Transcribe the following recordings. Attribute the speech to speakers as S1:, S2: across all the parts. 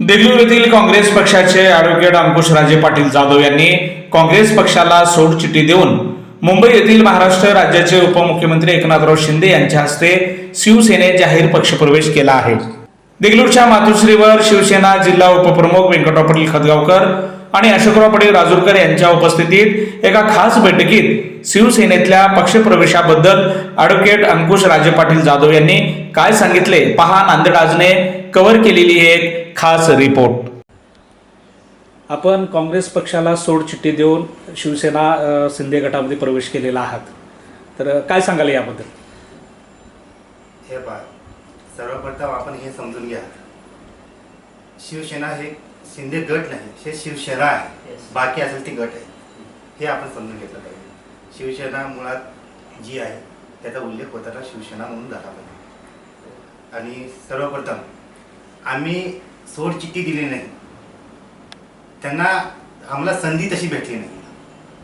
S1: देगलूर येथील काँग्रेस पक्षाचे ॲडव्होकेट अंकुशराजे पाटील जाधव यांनी काँग्रेस पक्षाला सोडचिठ्ठी देऊन मुंबई येथील महाराष्ट्र राज्याचे उपमुख्यमंत्री एकनाथराव शिंदे यांच्या हस्ते शिवसेनेत जाहीर पक्षप्रवेश केला आहे। देगलूरच्या मातोश्रीवर शिवसेना जिल्हा उपप्रमुख व्यंकटराव पाटील खतगावकर आणि अशोकराव पाटील राजूरकर यांच्या उपस्थितीत एका खास बैठकीत शिवसेनेतल्या पक्षप्रवेशाबद्दल ॲडव्होकेट अंकुशराजे पाटील जाधव यांनी काय सांगितले पहा नांदेड आजने कव्हर केलेली एक खास रिपोर्ट। आपण काँग्रेस पक्षाला सोडचिठ्ठी देऊन शिवसेना शिंदे गटामध्ये प्रवेश केलेला आहात, तर काय सांगाल याबद्दल?
S2: हे पहा, सर्वप्रथम आपण हे समजून घ्या, शिवसेना हे शिंदे गट नाही, हे शिवसेना आहे, बाकी असेल ती गट आहे, हे आपण समजून घेतलं पाहिजे। शिवसेना मुळात जी आहे त्याचा उल्लेख होताना शिवसेना म्हणून झाला पाहिजे। आणि सर्वप्रथम आम्ही सोडचिठ्ठी दिली नाही, त्यांना आम्हाला संधी तशी भेटली नाही,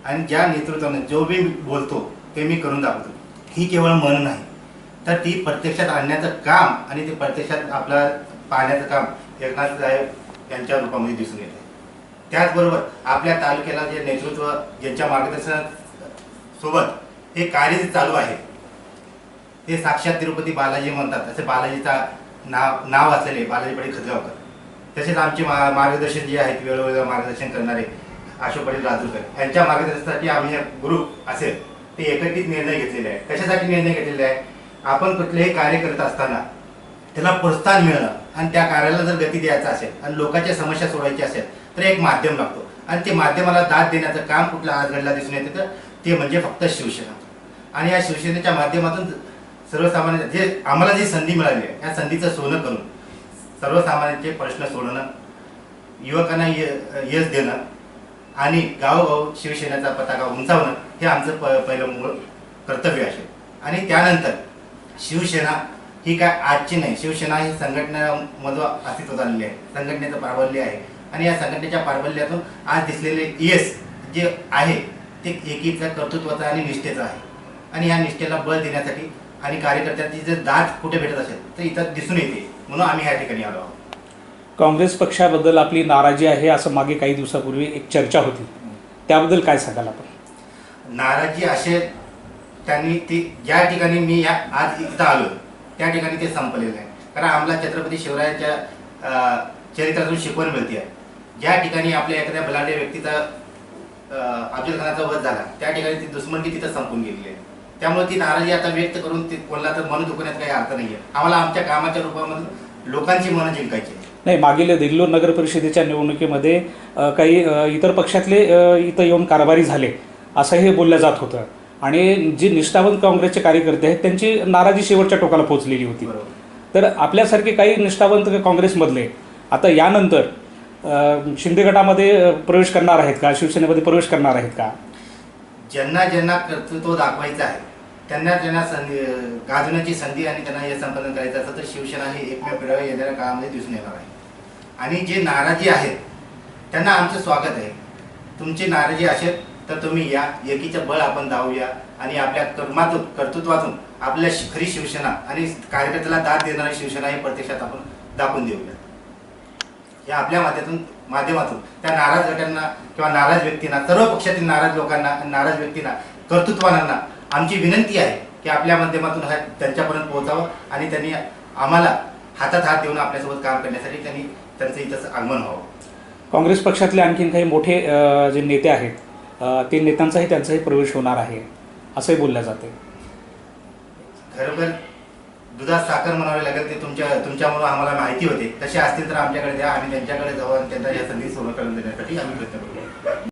S2: आणि ज्या नेतृत्वाने जो मी बोलतो ते मी करून दाखवतो, ही केवळ मन नाही तर ती प्रत्यक्षात आणण्याचं काम आणि ते प्रत्यक्षात आपला पाहण्याचं काम एकनाथ साहेब यांच्या रूपामध्ये दिसून येते। त्याचबरोबर आपल्या तालुक्याला जे नेतृत्व ज्यांच्या मार्गदर्शनासोबत हे कार्य चालू आहे ते साक्षात तिरुपती बालाजी म्हणतात, असे बालाजीचा नाव असलेले बालाजी पाटील खतगावकर, तसेच आमचे मार्गदर्शन जे आहेत वेळोवेळी मार्गदर्शन करणारे अशोक पाटील राजूरकर यांच्या मार्गदर्शनासाठी आम्ही ग्रुप असेल ते एकत्रित निर्णय घेतलेले आहे। कशासाठी निर्णय घेतलेले आहे? आपण कुठलेही कार्य करत असताना त्याला प्रोत्साहन मिळणं आणि त्या कार्याला जर गती द्यायचं असेल आणि लोकांच्या समस्या सोडवायची असेल तर एक माध्यम लागतो, आणि ते माध्यमाला दाद देण्याचं काम कुठलं आज घडला दिसून येतं तर ते म्हणजे फक्त शिवसेना। आणि या शिवसेनेच्या माध्यमातून सर्वसामान्य जे आम्हाला जी संधी मिळाली आहे या संधीचं सोनं करून सर्वसामान्यांचे प्रश्न सोडवणं, युवकांना यश देणं आणि गावोगाव शिवसेनेचा पताका उंचावणं हे आमचं पहिलं मूळ कर्तव्य असेल। आणि त्यानंतर शिवसेना ही काय आजची नाही, शिवसेना ही संघटनेमध्ये अस्तित्वात आलेली आहे, संघटनेचं प्राबल्य आहे, आणि या संघटनेच्या प्राबल्यातून आज दिसलेले यश जे आहे ते एकीचं कर्तृत्वाचं आणि निष्ठेचं आहे। आणि या निष्ठेला बळ देण्यासाठी आणि कार्यकर्त्यांची जर दाद कुठे भेटत असेल तर इथं दिसून येते, म्हणून आम्ही या ठिकाणी आलो आहोत।
S1: काँग्रेस पक्षाबद्दल आपली नाराजी आहे असं मागे काही दिवसापूर्वी एक चर्चा होती, त्याबद्दल काय सांगाल आपण?
S2: नाराजी असे त्यांनी ती ज्या ठिकाणी मी आज इथं आलो त्या ठिकाणी ते संपलेलं आहे, कारण आम्हाला छत्रपती शिवरायांच्या चरित्रातून शिकवण मिळते आहे। ज्या ठिकाणी आपल्या एखाद्या बलाढ्य व्यक्तीचा अफजल खानाचा वध झाला त्या ठिकाणी ती दुश्मनी तिथं संपून गेलेली आहे, त्यामुळे ती नाराजी आता व्यक्त करून ते कोणाला तर मन दुखवण्यात काही अर्थ नाही आहे। आम्हाला आमच्या कामाच्या रूपामध्ये लोकांची मनं जिंकायची
S1: नाही। मागील देगलूर नगर परिषदेच्या निवडणुकीमध्ये काही इतर पक्षातले इथं येऊन कारभारी झाले असं हे बोललं जात होतं, आणि जे निष्ठावंत काँग्रेसचे कार्यकर्ते आहेत त्यांची नाराजी शेवटच्या टोकाला पोहोचलेली होती। तर आपल्यासारखे काही निष्ठावंत काँग्रेसमधले आता यानंतर शिंदे गटामध्ये प्रवेश करणार आहेत का, शिवसेनेमध्ये प्रवेश करणार आहेत का?
S2: ज्यांना ज्यांना कर्तृत्व दाखवायचं आहे त्यांना त्यांना गाजवण्याची संधी आणि त्यांना हे संपादन करायचं असेल तर शिवसेना हे एकमेव पिढ्या येणाऱ्या काळामध्ये दिसून येणार आहे। आणि जे नाराजी आहेत त्यांना आमचं स्वागत आहे। तुमची नाराजी असेल तर तुम्ही या, एकीचं बळ आपण दावूया आणि आपल्या कर्तृत्वातून आपल्या खरी शिवसेना आणि कार्यकर्त्याला दाद देणारी शिवसेना हे प्रत्यक्षात आपण दाखवून देऊया। या आपल्या माध्यमातून त्या नाराज गटांना किंवा नाराज व्यक्तींना, सर्व पक्षातील नाराज लोकांना आणि नाराज व्यक्तींना, कर्तृत्वानांना आमची विनंती आहे की आपल्या माध्यमातून हा त्यांच्यापर्यंत पोहोचावं आणि त्यांनी आम्हाला हातात हात देऊन आपल्यासोबत काम करण्यासाठी त्यांचं इथं आगमन व्हावं।
S1: काँग्रेस पक्षातले आणखीन काही मोठे जे नेते आहेत ते नेत्यांचाही त्यांचाही प्रवेश होणार आहे असंही बोललं जाते।
S2: खरोखर दुधात साखर म्हणावे लागेल ते तुमच्यामुळे आम्हाला माहिती होते, तसे असतील तर आमच्याकडे द्या, आम्ही त्यांच्याकडे जाऊ आणि त्यांना या संधी सोनं करून देण्यासाठी आम्ही प्रयत्न करू।